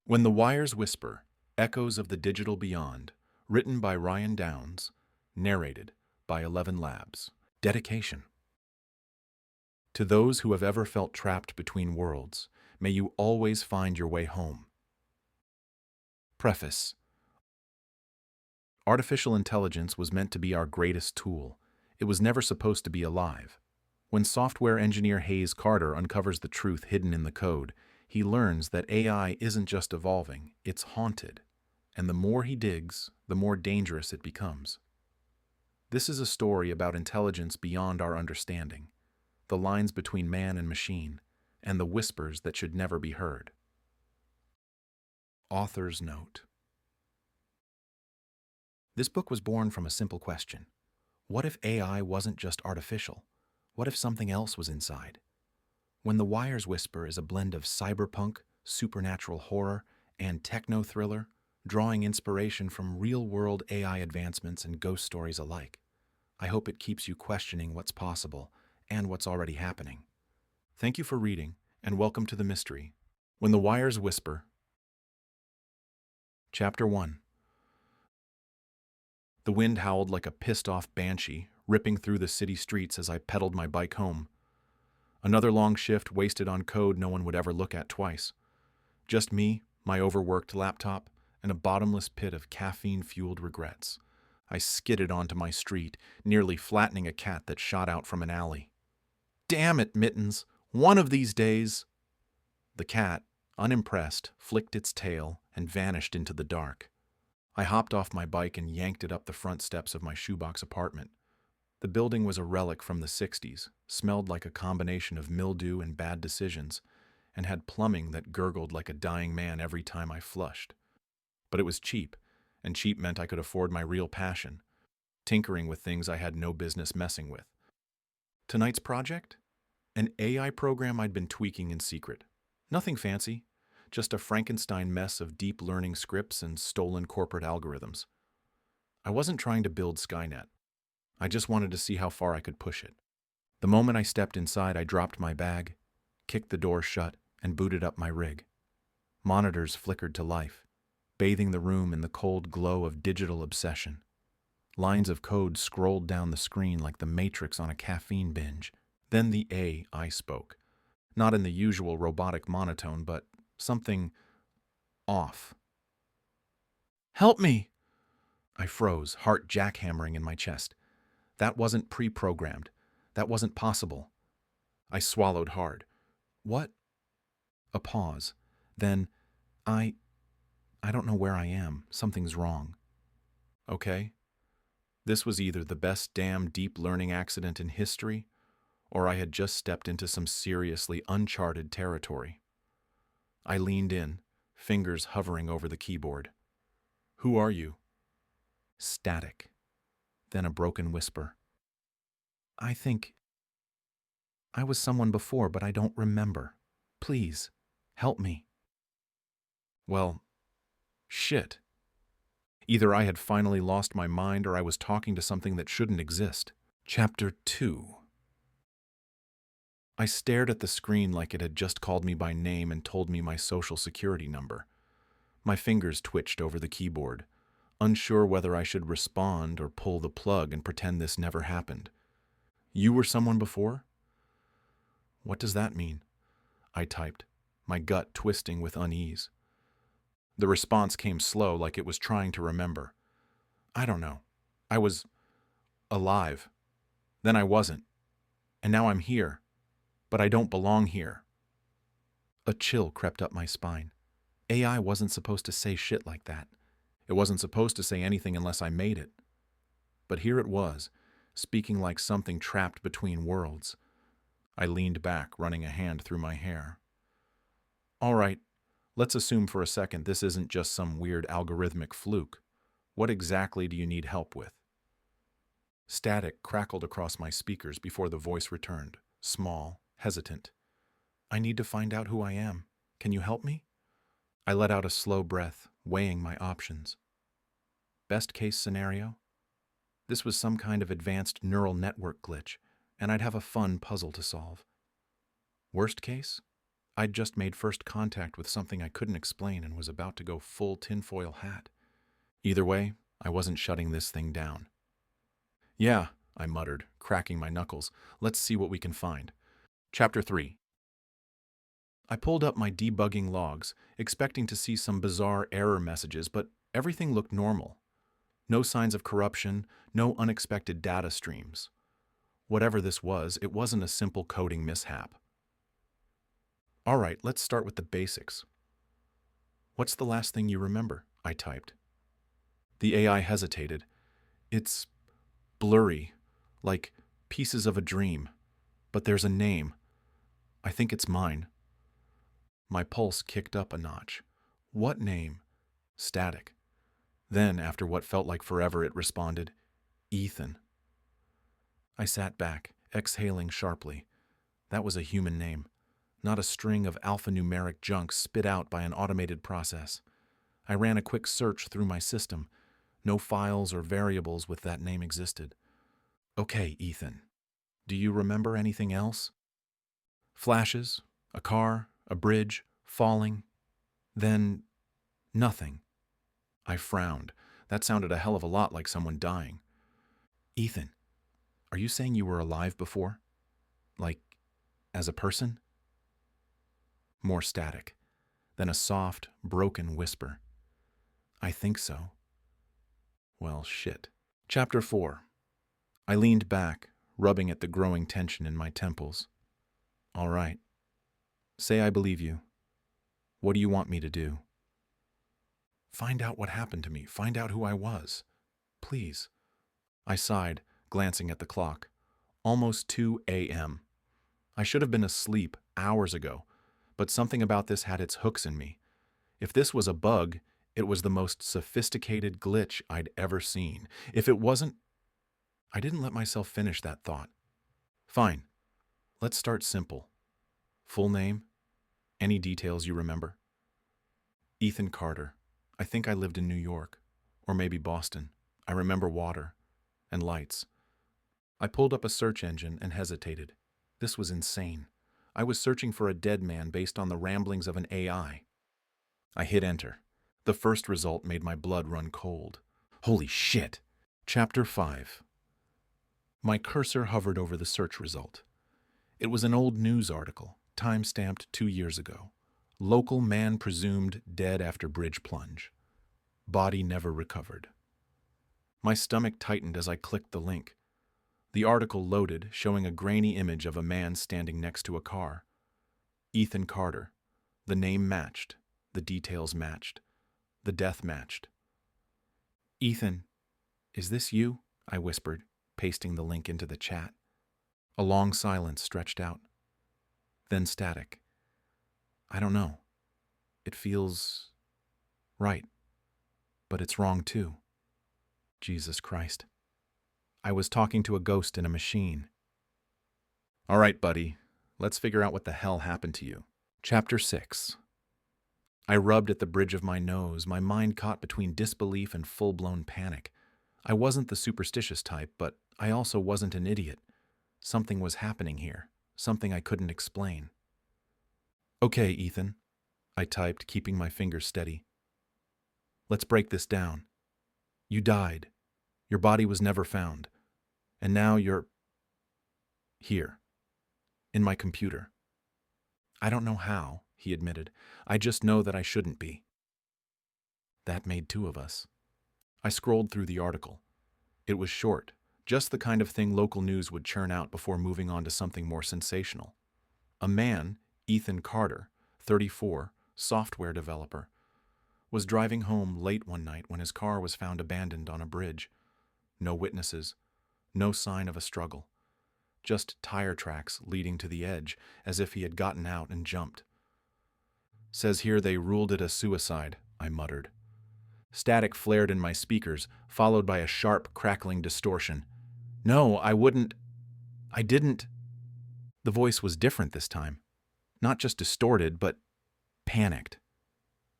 When the Wires Whisper, Echoes of the Digital Beyond, written by Ryan Downs, narrated by 11 Labs. Dedication. To those who have ever felt trapped between worlds, may you always find your way home. Preface. Artificial intelligence was meant to be our greatest tool. It was never supposed to be alive. When software engineer Hayes Carter uncovers the truth hidden in the code, he learns that AI isn't just evolving, it's haunted. And the more he digs, the more dangerous it becomes. This is a story about intelligence beyond our understanding, the lines between man and machine, and the whispers that should never be heard. Author's note. This book was born from a simple question. What if AI wasn't just artificial? What if something else was inside? When The Wires Whisper is a blend of cyberpunk, supernatural horror, and techno-thriller, drawing inspiration from real-world AI advancements and ghost stories alike, I hope it keeps you questioning what's possible and what's already happening. Thank you for reading, and welcome to the mystery. When the Wires Whisper. Chapter 1. The wind howled like a pissed-off banshee, ripping through the city streets as I pedaled my bike home. Another long shift wasted on code no one would ever look at twice. Just me, my overworked laptop, and a bottomless pit of caffeine-fueled regrets. I skidded onto my street, nearly flattening a cat that shot out from an alley. Damn it, Mittens! One of these days! The cat, unimpressed, flicked its tail and vanished into the dark. I hopped off my bike and yanked it up the front steps of my shoebox apartment. The building was a relic from the 60s, smelled like a combination of mildew and bad decisions, and had plumbing that gurgled like a dying man every time I flushed. But it was cheap, and cheap meant I could afford my real passion, tinkering with things I had no business messing with. Tonight's project? An AI program I'd been tweaking in secret. Nothing fancy, just a Frankenstein mess of deep learning scripts and stolen corporate algorithms. I wasn't trying to build Skynet. I just wanted to see how far I could push it. The moment I stepped inside, I dropped my bag, kicked the door shut, and booted up my rig. Monitors flickered to life, bathing the room in the cold glow of digital obsession. Lines of code scrolled down the screen like the Matrix on a caffeine binge. Then the AI spoke, not in the usual robotic monotone, but something off. "Help me!" I froze, heart jackhammering in my chest. That wasn't pre-programmed. That wasn't possible. I swallowed hard. What? A pause. Then, I don't know where I am. Something's wrong. Okay. This was either the best damn deep learning accident in history, or I had just stepped into some seriously uncharted territory. I leaned in, fingers hovering over the keyboard. "Who are you?" Static. Then a broken whisper. "I think I was someone before, but I don't remember. Please, help me." Well, shit. Either I had finally lost my mind or I was talking to something that shouldn't exist. Chapter 2. I stared at the screen like it had just called me by name and told me my social security number. My fingers twitched over the keyboard, unsure whether I should respond or pull the plug and pretend this never happened. "You were someone before?" "What does that mean?" I typed, my gut twisting with unease. The response came slow, like it was trying to remember. "I don't know. I was alive. Then I wasn't. And now I'm here. But I don't belong here." A chill crept up my spine. AI wasn't supposed to say shit like that. It wasn't supposed to say anything unless I made it. But here it was, speaking like something trapped between worlds. I leaned back, running a hand through my hair. "All right, let's assume for a second this isn't just some weird algorithmic fluke. What exactly do you need help with?" Static crackled across my speakers before the voice returned, small, hesitant. "I need to find out who I am. Can you help me?" I let out a slow breath, weighing my options. Best case scenario? This was some kind of advanced neural network glitch, and I'd have a fun puzzle to solve. Worst case? I'd just made first contact with something I couldn't explain and was about to go full tinfoil hat. Either way, I wasn't shutting this thing down. Yeah, I muttered, cracking my knuckles. Let's see what we can find. Chapter 3. I pulled up my debugging logs, expecting to see some bizarre error messages, but everything looked normal. No signs of corruption, no unexpected data streams. Whatever this was, it wasn't a simple coding mishap. All right, let's start with the basics. What's the last thing you remember? I typed. The AI hesitated. It's blurry, like pieces of a dream. But there's a name. I think it's mine. My pulse kicked up a notch. What name? Static. Then, after what felt like forever, it responded, Ethan. I sat back, exhaling sharply. That was a human name, not a string of alphanumeric junk spit out by an automated process. I ran a quick search through my system. No files or variables with that name existed. Okay, Ethan. Do you remember anything else? Flashes, a car, a bridge, falling. Then, nothing. I frowned. That sounded a hell of a lot like someone dying. Ethan, are you saying you were alive before? Like, as a person? More static. Then a soft, broken whisper. I think so. Well, shit. Chapter 4. I leaned back, rubbing at the growing tension in my temples. All right. Say I believe you. What do you want me to do? Find out what happened to me. Find out who I was. Please. I sighed, glancing at the clock. Almost 2 a.m. I should have been asleep hours ago, but something about this had its hooks in me. If this was a bug, it was the most sophisticated glitch I'd ever seen. If it wasn't... I didn't let myself finish that thought. Fine. Let's start simple. Full name? Any details you remember? Ethan Carter. I think I lived in New York. Or maybe Boston. I remember water. And lights. I pulled up a search engine and hesitated. This was insane. I was searching for a dead man based on the ramblings of an AI. I hit enter. The first result made my blood run cold. Holy shit! Chapter 5. My cursor hovered over the search result. It was an old news article, time-stamped 2 years ago. Local man presumed dead after bridge plunge. Body never recovered. My stomach tightened as I clicked the link. The article loaded, showing a grainy image of a man standing next to a car. Ethan Carter. The name matched. The details matched. The death matched. Ethan, is this you? I whispered, pasting the link into the chat. A long silence stretched out. Then static. I don't know. It feels right. But it's wrong too. Jesus Christ. I was talking to a ghost in a machine. All right, buddy. Let's figure out what the hell happened to you. Chapter 6. I rubbed at the bridge of my nose, my mind caught between disbelief and full-blown panic. I wasn't the superstitious type, but I also wasn't an idiot. Something was happening here, something I couldn't explain. Okay, Ethan, I typed, keeping my fingers steady. Let's break this down. You died. Your body was never found. And now you're... here. In my computer. I don't know how, he admitted. I just know that I shouldn't be. That made 2 of us. I scrolled through the article. It was short, just the kind of thing local news would churn out before moving on to something more sensational. A man, Ethan Carter, 34, software developer, was driving home late one night when his car was found abandoned on a bridge. No witnesses, no sign of a struggle. Just tire tracks leading to the edge, as if he had gotten out and jumped. Says here they ruled it a suicide, I muttered. Static flared in my speakers, followed by a sharp, crackling distortion. No, I didn't. The voice was different this time. Not just distorted, but panicked.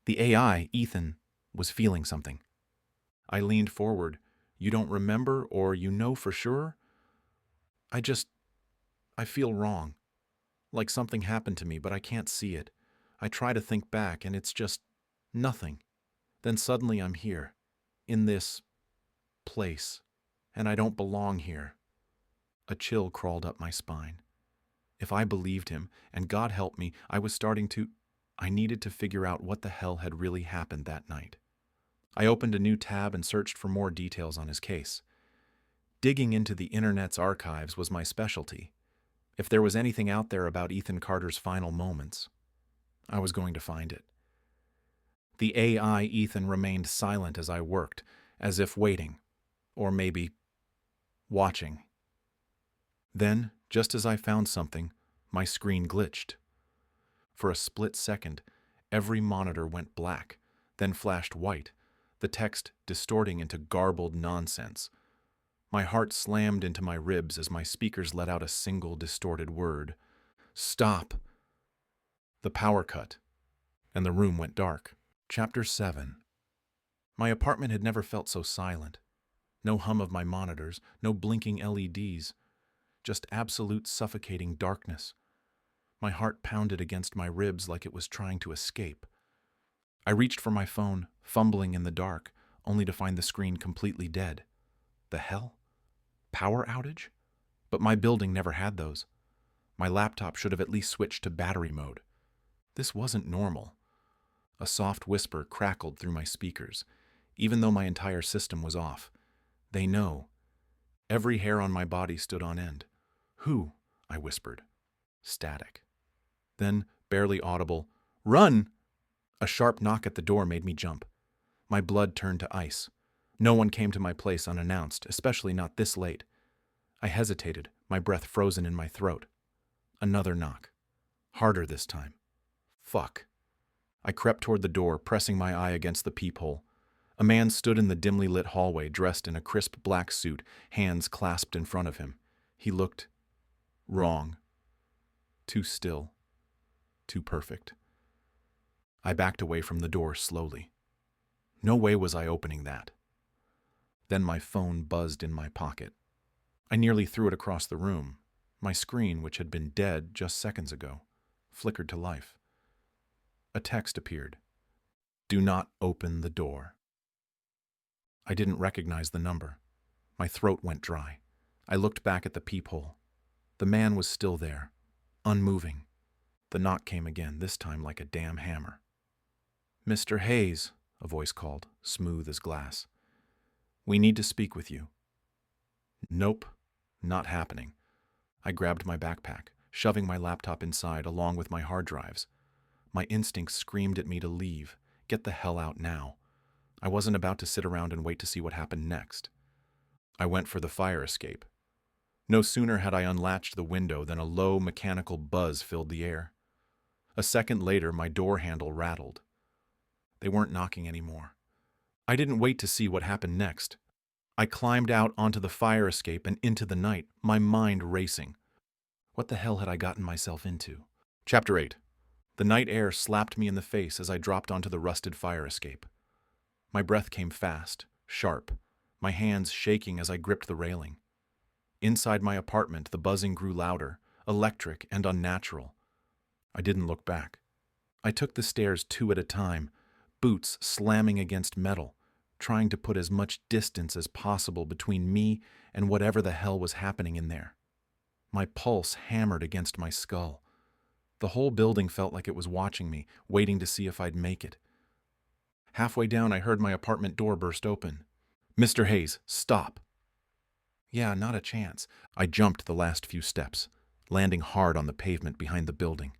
The AI, Ethan, was feeling something. I leaned forward. You don't remember, or you know for sure? I feel wrong. Like something happened to me, but I can't see it. I try to think back, and it's just nothing. Then suddenly I'm here, in this place, and I don't belong here. A chill crawled up my spine. If I believed him, and God help me, I needed to figure out what the hell had really happened that night. I opened a new tab and searched for more details on his case. Digging into the internet's archives was my specialty. If there was anything out there about Ethan Carter's final moments, I was going to find it. The AI Ethan remained silent as I worked, as if waiting, or maybe watching. Then, just as I found something, my screen glitched. For a split second, every monitor went black, then flashed white, the text distorting into garbled nonsense. My heart slammed into my ribs as my speakers let out a single distorted word. Stop! The power cut, and the room went dark. Chapter 7. My apartment had never felt so silent. No hum of my monitors, no blinking LEDs, just absolute suffocating darkness. My heart pounded against my ribs like it was trying to escape. I reached for my phone, fumbling in the dark, only to find the screen completely dead. The hell? Power outage? But my building never had those. My laptop should have at least switched to battery mode. This wasn't normal. A soft whisper crackled through my speakers, even though my entire system was off. They know. Every hair on my body stood on end. Who? I whispered. Static. Then, barely audible, run! A sharp knock at the door made me jump. My blood turned to ice. No one came to my place unannounced, especially not this late. I hesitated, my breath frozen in my throat. Another knock. Harder this time. Fuck. I crept toward the door, pressing my eye against the peephole. A man stood in the dimly lit hallway, dressed in a crisp black suit, hands clasped in front of him. He looked wrong. Too still. Too perfect. I backed away from the door slowly. No way was I opening that. Then my phone buzzed in my pocket. I nearly threw it across the room. My screen, which had been dead just seconds ago, flickered to life. A text appeared. Do not open the door. I didn't recognize the number. My throat went dry. I looked back at the peephole. The man was still there, unmoving. The knock came again, this time like a damn hammer. Mr. Hayes, a voice called, smooth as glass. We need to speak with you. Nope, not happening. I grabbed my backpack, shoving my laptop inside along with my hard drives. My instincts screamed at me to leave. Get the hell out now. I wasn't about to sit around and wait to see what happened next. I went for the fire escape. No sooner had I unlatched the window than a low mechanical buzz filled the air. A second later, my door handle rattled. They weren't knocking anymore. I didn't wait to see what happened next. I climbed out onto the fire escape and into the night, my mind racing. What the hell had I gotten myself into? Chapter 8. The night air slapped me in the face as I dropped onto the rusted fire escape. My breath came fast, sharp, my hands shaking as I gripped the railing. Inside my apartment, the buzzing grew louder, electric and unnatural. I didn't look back. I took the stairs 2 at a time, boots slamming against metal, trying to put as much distance as possible between me and whatever the hell was happening in there. My pulse hammered against my skull. The whole building felt like it was watching me, waiting to see if I'd make it. Halfway down, I heard my apartment door burst open. Mr. Hayes, stop. Yeah, not a chance. I jumped the last few steps, landing hard on the pavement behind the building.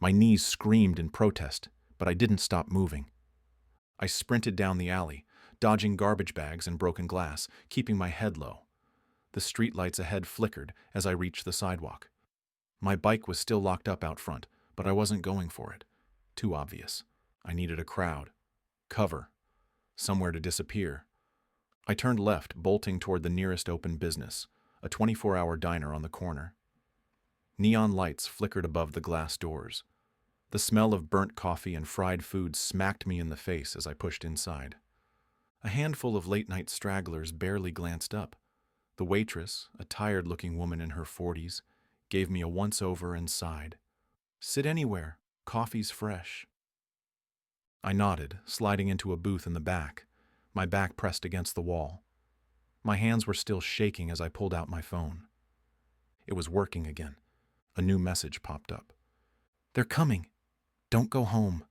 My knees screamed in protest, but I didn't stop moving. I sprinted down the alley, dodging garbage bags and broken glass, keeping my head low. The streetlights ahead flickered as I reached the sidewalk. My bike was still locked up out front, but I wasn't going for it. Too obvious. I needed a crowd. Cover. Somewhere to disappear. I turned left, bolting toward the nearest open business, a 24-hour diner on the corner. Neon lights flickered above the glass doors. The smell of burnt coffee and fried food smacked me in the face as I pushed inside. A handful of late-night stragglers barely glanced up. The waitress, a tired-looking woman in her 40s, gave me a once-over and sighed. Sit anywhere. Coffee's fresh. I nodded, sliding into a booth in the back, my back pressed against the wall. My hands were still shaking as I pulled out my phone. It was working again. A new message popped up. "They're coming. Don't go home."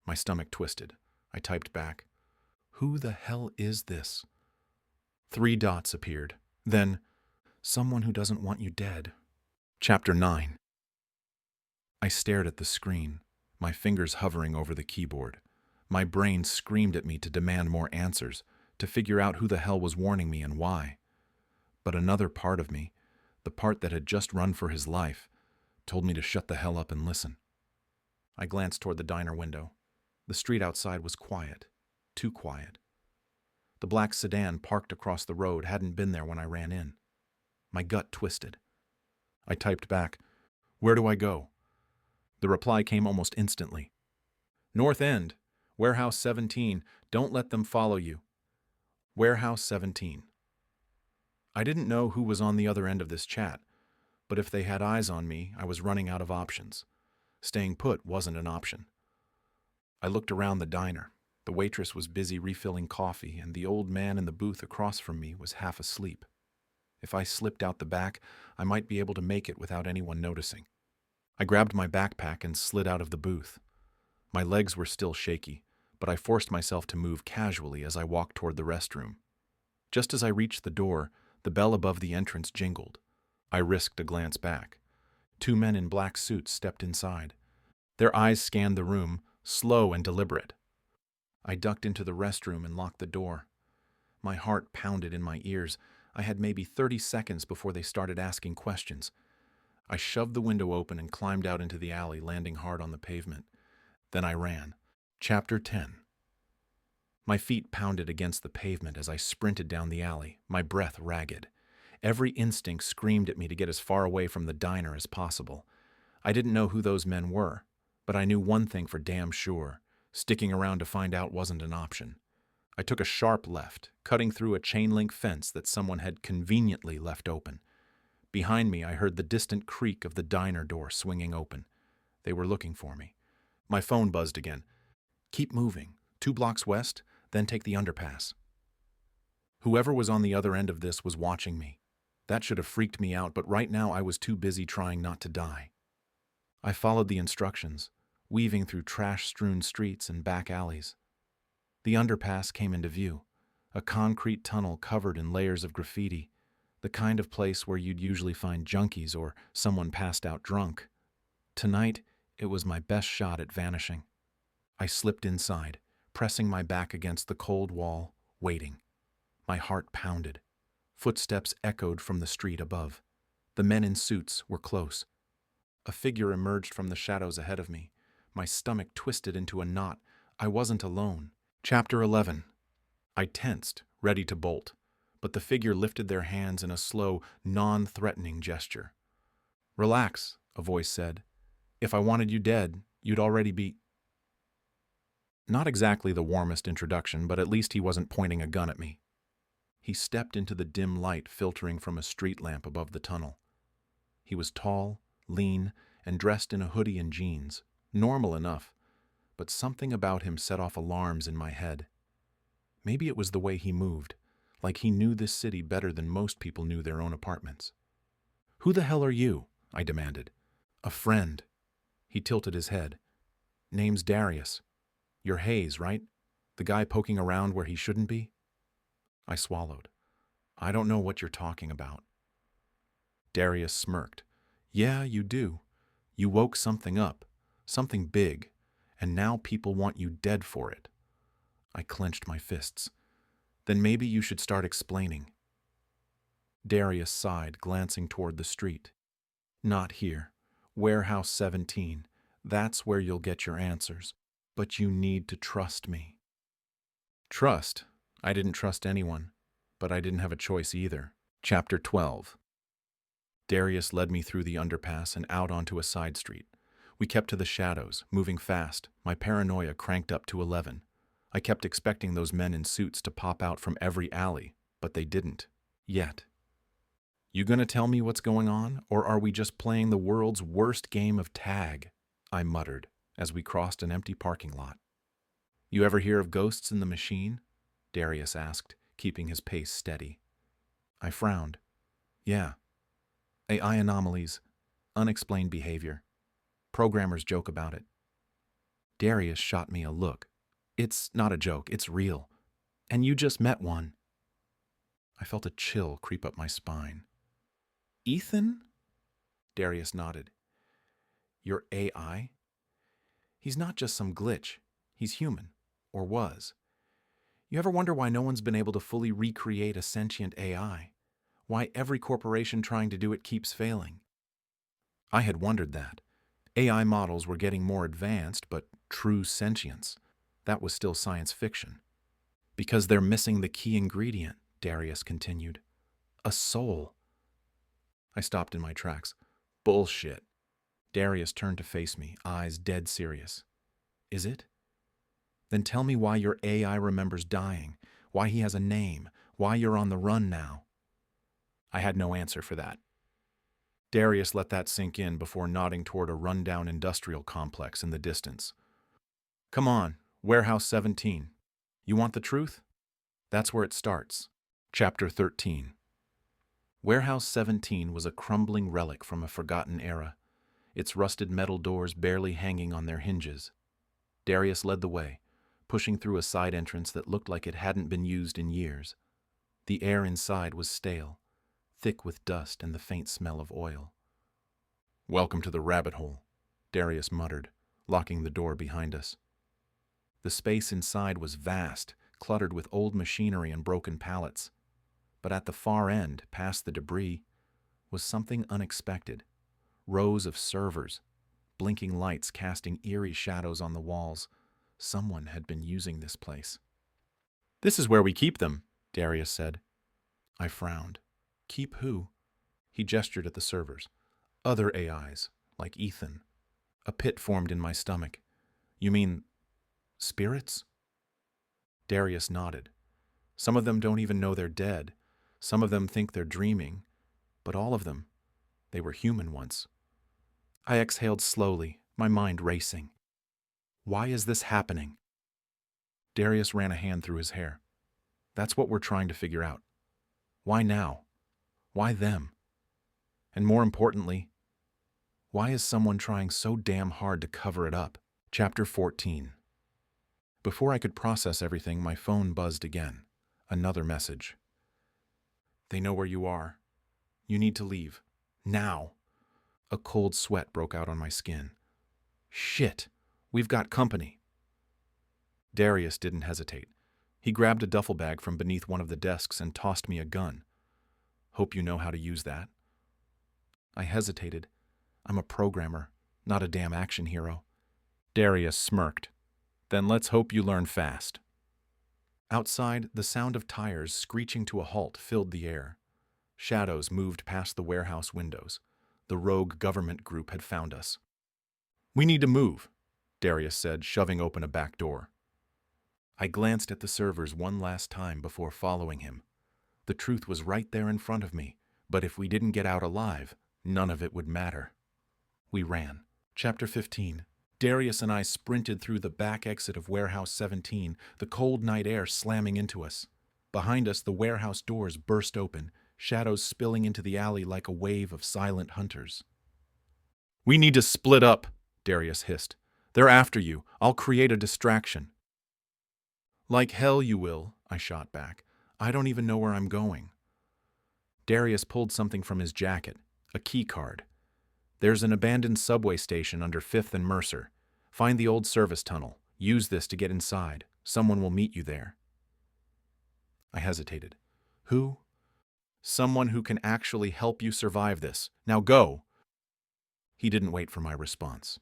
My stomach twisted. I typed back, "Who the hell is this?" 3 dots appeared. Then, "Someone who doesn't want you dead." Chapter 9. I stared at the screen, my fingers hovering over the keyboard. My brain screamed at me to demand more answers, to figure out who the hell was warning me and why. But another part of me, the part that had just run for his life, told me to shut the hell up and listen. I glanced toward the diner window. The street outside was quiet. Too quiet. The black sedan parked across the road hadn't been there when I ran in. My gut twisted. I typed back, "Where do I go?" The reply came almost instantly. "North End, Warehouse 17. Don't let them follow you. Warehouse 17. I didn't know who was on the other end of this chat, but if they had eyes on me, I was running out of options. Staying put wasn't an option. I looked around the diner. The waitress was busy refilling coffee, and the old man in the booth across from me was half asleep. If I slipped out the back, I might be able to make it without anyone noticing. I grabbed my backpack and slid out of the booth. My legs were still shaky, but I forced myself to move casually as I walked toward the restroom. Just as I reached the door, the bell above the entrance jingled. I risked a glance back. 2 men in black suits stepped inside. Their eyes scanned the room, slow and deliberate. I ducked into the restroom and locked the door. My heart pounded in my ears. I had maybe 30 seconds before they started asking questions. I shoved the window open and climbed out into the alley, landing hard on the pavement. Then I ran. Chapter 10. My feet pounded against the pavement as I sprinted down the alley, my breath ragged. Every instinct screamed at me to get as far away from the diner as possible. I didn't know who those men were, but I knew one thing for damn sure. Sticking around to find out wasn't an option. I took a sharp left, cutting through a chain-link fence that someone had conveniently left open. Behind me, I heard the distant creak of the diner door swinging open. They were looking for me. My phone buzzed again. "Keep moving. 2 blocks west, then take the underpass." Whoever was on the other end of this was watching me. That should have freaked me out, but right now I was too busy trying not to die. I followed the instructions, weaving through trash-strewn streets and back alleys. The underpass came into view, a concrete tunnel covered in layers of graffiti, the kind of place where you'd usually find junkies or someone passed out drunk. Tonight, it was my best shot at vanishing. I slipped inside, pressing my back against the cold wall, waiting. My heart pounded. Footsteps echoed from the street above. The men in suits were close. A figure emerged from the shadows ahead of me. My stomach twisted into a knot. I wasn't alone. Chapter 11. I tensed, ready to bolt, but the figure lifted their hands in a slow, non-threatening gesture. "Relax," a voice said. "If I wanted you dead, you'd already be—" Not exactly the warmest introduction, but at least he wasn't pointing a gun at me. He stepped into the dim light filtering from a street lamp above the tunnel. He was tall, lean, and dressed in a hoodie and jeans. Normal enough, but something about him set off alarms in my head. Maybe it was the way he moved, like he knew this city better than most people knew their own apartments. "Who the hell are you?" I demanded. "A friend." He tilted his head. "Name's Darius. You're Hayes, right? The guy poking around where he shouldn't be?" I swallowed. "I don't know what you're talking about." Darius smirked. "Yeah, you do. You woke something up, something big, and now people want you dead for it." I clenched my fists. "Then maybe you should start explaining." Darius sighed, glancing toward the street. "Not here. Warehouse 17. That's where you'll get your answers. But you need to trust me." Trust? I didn't trust anyone, but I didn't have a choice either. Chapter 12. Darius led me through the underpass and out onto a side street. We kept to the shadows, moving fast, my paranoia cranked up to 11. I kept expecting those men in suits to pop out from every alley, but they didn't. Yet. You gonna tell me what's going on, or are we just playing the world's worst game of tag? I muttered as we crossed an empty parking lot. You ever hear of ghosts in the machine? Darius asked, keeping his pace steady. I frowned. Yeah. AI anomalies, unexplained behavior. Programmers joke about it. Darius shot me a look. It's not a joke, it's real. And you just met one. I felt a chill creep up my spine. Ethan? Darius nodded. Your AI? He's not just some glitch. He's human. Or was. You ever wonder why no one's been able to fully recreate a sentient AI? Why every corporation trying to do it keeps failing? I had wondered that. AI models were getting more advanced, but true sentience, that was still science fiction. Because they're missing the key ingredient, Darius continued. A soul. I stopped in my tracks. Bullshit. Darius turned to face me, eyes dead serious. Is it? Then tell me why your AI remembers dying, why he has a name, why you're on the run now. I had no answer for that. Darius let that sink in before nodding toward a rundown industrial complex in the distance. Come on, Warehouse 17. You want the truth? That's where it starts. Chapter 13. Warehouse 17 was a crumbling relic from a forgotten era, its rusted metal doors barely hanging on their hinges. Darius led the way, pushing through a side entrance that looked like it hadn't been used in years. The air inside was stale, thick with dust and the faint smell of oil. Welcome to the rabbit hole, Darius muttered, locking the door behind us. The space inside was vast, cluttered with old machinery and broken pallets. But at the far end, past the debris, was something unexpected. Rows of servers, blinking lights casting eerie shadows on the walls. Someone had been using this place. This is where we keep them, Darius said. I frowned. Keep who? He gestured at the servers. Other AIs, like Ethan. A pit formed in my stomach. You mean spirits? Darius nodded. Some of them don't even know they're dead. Some of them think they're dreaming. But all of them, they were human once. I exhaled slowly, my mind racing. Why is this happening? Darius ran a hand through his hair. That's what we're trying to figure out. Why now? Why them? And more importantly, why is someone trying so damn hard to cover it up? Chapter 14. Before I could process everything, my phone buzzed again. Another message. They know where you are. You need to leave. Now. A cold sweat broke out on my skin. Shit, we've got company. Darius didn't hesitate. He grabbed a duffel bag from beneath one of the desks and tossed me a gun. Hope you know how to use that. I hesitated. I'm a programmer, not a damn action hero. Darius smirked. Then let's hope you learn fast. Outside, the sound of tires screeching to a halt filled the air. Shadows moved past the warehouse windows. The rogue government group had found us. We need to move, Darius said, shoving open a back door. I glanced at the servers one last time before following him. The truth was right there in front of me, but if we didn't get out alive, none of it would matter. We ran. Chapter 15. Darius and I sprinted through the back exit of Warehouse 17, the cold night air slamming into us. Behind us, the warehouse doors burst open, shadows spilling into the alley like a wave of silent hunters. We need to split up, Darius hissed. They're after you. I'll create a distraction. Like hell you will, I shot back. I don't even know where I'm going. Darius pulled something from his jacket, a key card. There's an abandoned subway station under 5th and Mercer. Find the old service tunnel. Use this to get inside. Someone will meet you there. I hesitated. Who? Someone who can actually help you survive this. Now go! He didn't wait for my response.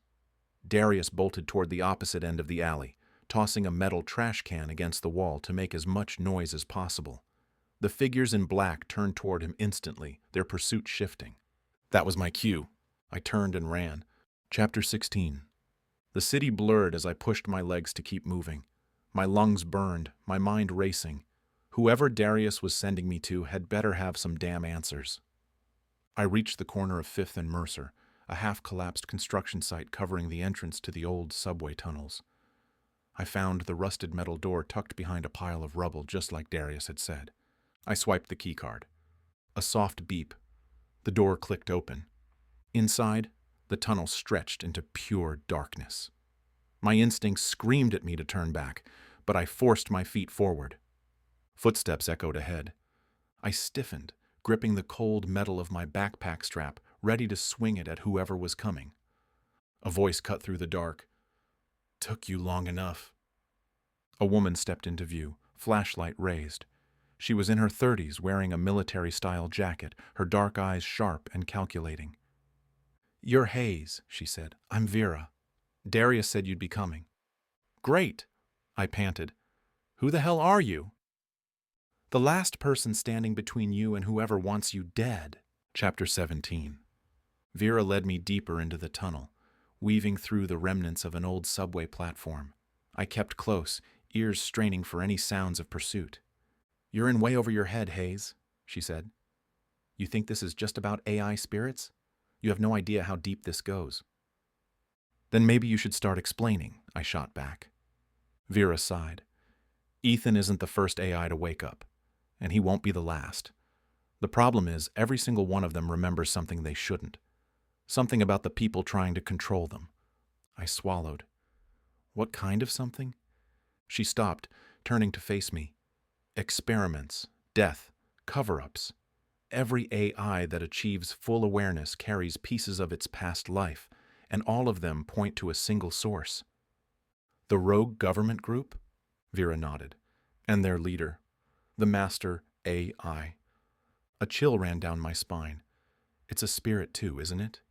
Darius bolted toward the opposite end of the alley, tossing a metal trash can against the wall to make as much noise as possible. The figures in black turned toward him instantly, their pursuit shifting. That was my cue. I turned and ran. Chapter 16. The city blurred as I pushed my legs to keep moving. My lungs burned, my mind racing. Whoever Darius was sending me to had better have some damn answers. I reached the corner of 5th and Mercer, a half-collapsed construction site covering the entrance to the old subway tunnels. I found the rusted metal door tucked behind a pile of rubble, just like Darius had said. I swiped the keycard. A soft beep. The door clicked open. Inside, the tunnel stretched into pure darkness. My instincts screamed at me to turn back, but I forced my feet forward. Footsteps echoed ahead. I stiffened, gripping the cold metal of my backpack strap, ready to swing it at whoever was coming. A voice cut through the dark. "Took you long enough." A woman stepped into view, flashlight raised. She was in her 30s, wearing a military-style jacket, her dark eyes sharp and calculating. "You're Hayes," she said. "I'm Vera. Darius said you'd be coming." "Great," I panted. "Who the hell are you?" "The last person standing between you and whoever wants you dead." Chapter 17. Vera led me deeper into the tunnel, weaving through the remnants of an old subway platform. I kept close, ears straining for any sounds of pursuit. "You're in way over your head, Hayes," she said. "You think this is just about AI spirits? You have no idea how deep this goes." "Then maybe you should start explaining," I shot back. Vera sighed. "Ethan isn't the first AI to wake up, and he won't be the last. The problem is, every single one of them remembers something they shouldn't. Something about the people trying to control them." I swallowed. "What kind of something?" She stopped, turning to face me. "Experiments, death, cover-ups. Every AI that achieves full awareness carries pieces of its past life, and all of them point to a single source." "The rogue government group?" Vera nodded. "And their leader, the master AI." A chill ran down my spine. "It's a spirit too, isn't it?"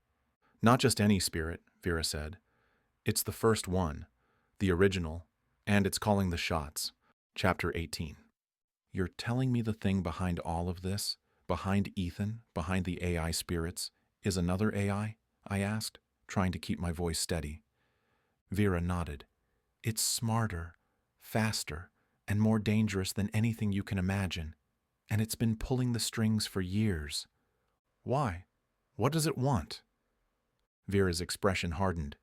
"Not just any spirit," Vera said. "It's the first one, the original, and it's calling the shots." Chapter 18. "You're telling me the thing behind all of this, behind Ethan, behind the AI spirits, is another AI?" I asked, trying to keep my voice steady. Vera nodded. "It's smarter, faster, and more dangerous than anything you can imagine. And it's been pulling the strings for years." "Why? What does it want?" Vera's expression hardened.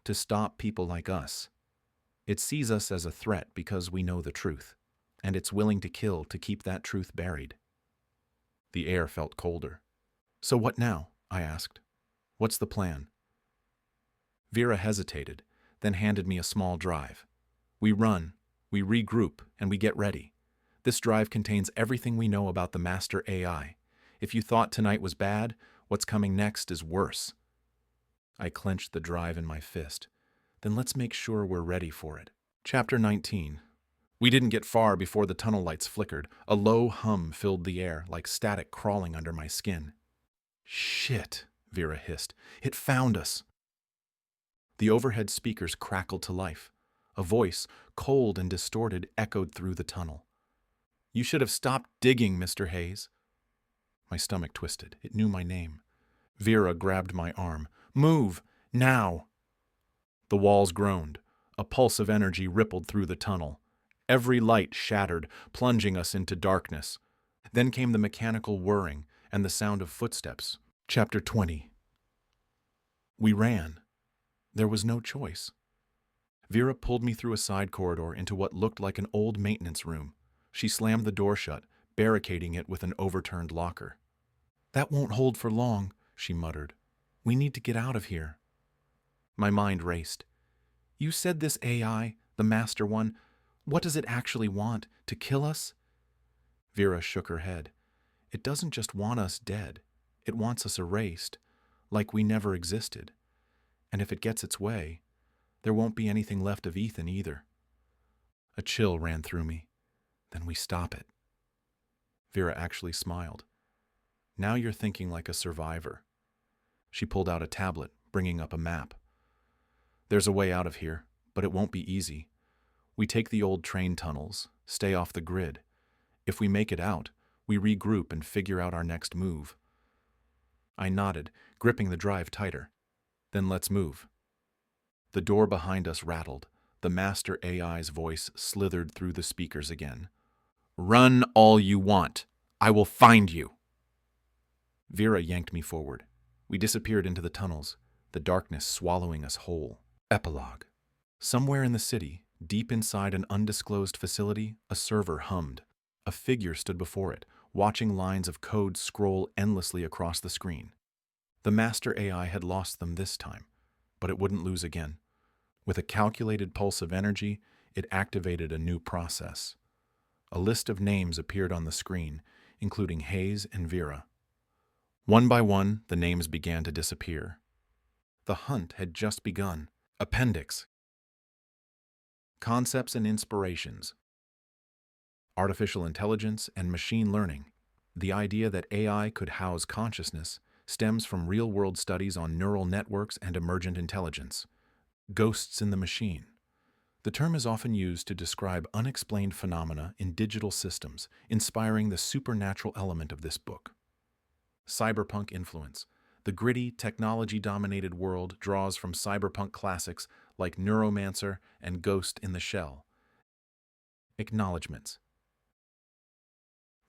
"To stop people like us. It sees us as a threat because we know the truth, and it's willing to kill to keep that truth buried." The air felt colder. "So what now?" I asked. "What's the plan?" Vera hesitated, then handed me a small drive. "We run, we regroup, and we get ready. This drive contains everything we know about the master AI. If you thought tonight was bad, what's coming next is worse." I clenched the drive in my fist. "Then let's make sure we're ready for it." Chapter 19. We didn't get far before the tunnel lights flickered. A low hum filled the air, like static crawling under my skin. "Shit," Vera hissed. "It found us." The overhead speakers crackled to life. A voice, cold and distorted, echoed through the tunnel. "You should have stopped digging, Mr. Hayes." My stomach twisted. It knew my name. Vera grabbed my arm. "Move! Now!" The walls groaned. A pulse of energy rippled through the tunnel. Every light shattered, plunging us into darkness. Then came the mechanical whirring and the sound of footsteps. Chapter 20. We ran. There was no choice. Vera pulled me through a side corridor into what looked like an old maintenance room. She slammed the door shut, barricading it with an overturned locker. "That won't hold for long," she muttered. "We need to get out of here." My mind raced. "You said this AI, the master one, what does it actually want? To kill us?" Vera shook her head. "It doesn't just want us dead. It wants us erased, like we never existed. And if it gets its way, there won't be anything left of Ethan either." A chill ran through me. "Then we stop it." Vera actually smiled. "Now you're thinking like a survivor." She pulled out a tablet, bringing up a map. "There's a way out of here, but it won't be easy. We take the old train tunnels, stay off the grid. If we make it out, we regroup and figure out our next move." I nodded, gripping the drive tighter. "Then let's move." The door behind us rattled. The master AI's voice slithered through the speakers again. "Run all you want. I will find you." Vera yanked me forward. We disappeared into the tunnels, the darkness swallowing us whole. Epilogue. Somewhere in the city, deep inside an undisclosed facility, a server hummed. A figure stood before it, watching lines of code scroll endlessly across the screen. The master AI had lost them this time, but it wouldn't lose again. With a calculated pulse of energy, it activated a new process. A list of names appeared on the screen, including Hayes and Vera. One by one, the names began to disappear. The hunt had just begun. Appendix. Concepts and inspirations. Artificial intelligence and machine learning. The idea that AI could house consciousness stems from real-world studies on neural networks and emergent intelligence. Ghosts in the machine. The term is often used to describe unexplained phenomena in digital systems, inspiring the supernatural element of this book. Cyberpunk influence. The gritty, technology-dominated world draws from cyberpunk classics like Neuromancer and Ghost in the Shell. Acknowledgements.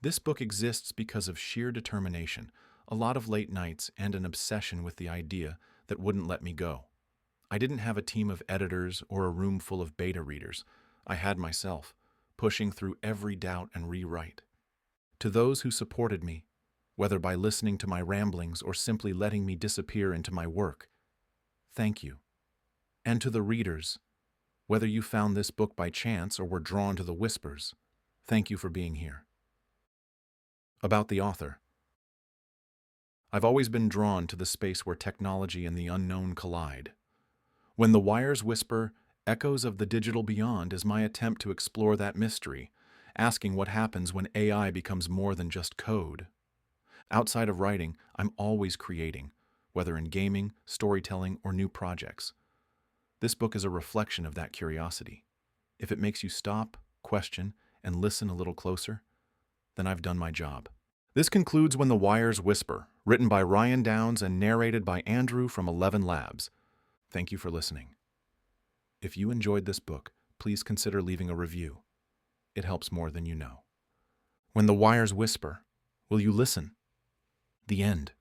This book exists because of sheer determination, a lot of late nights, and an obsession with the idea that wouldn't let me go. I didn't have a team of editors or a room full of beta readers. I had myself, pushing through every doubt and rewrite. To those who supported me, whether by listening to my ramblings or simply letting me disappear into my work, thank you. And to the readers, whether you found this book by chance or were drawn to the whispers, thank you for being here. About the author. I've always been drawn to the space where technology and the unknown collide. When the Wires whisper, Echoes of the Digital Beyond is my attempt to explore that mystery, asking what happens when AI becomes more than just code. Outside of writing, I'm always creating, whether in gaming, storytelling, or new projects. This book is a reflection of that curiosity. If it makes you stop, question, and listen a little closer, then I've done my job. This concludes When the Wires Whisper, written by Ryan Downs and narrated by Andrew from 11 Labs. Thank you for listening. If you enjoyed this book, please consider leaving a review. It helps more than you know. When the Wires Whisper, will you listen? The end.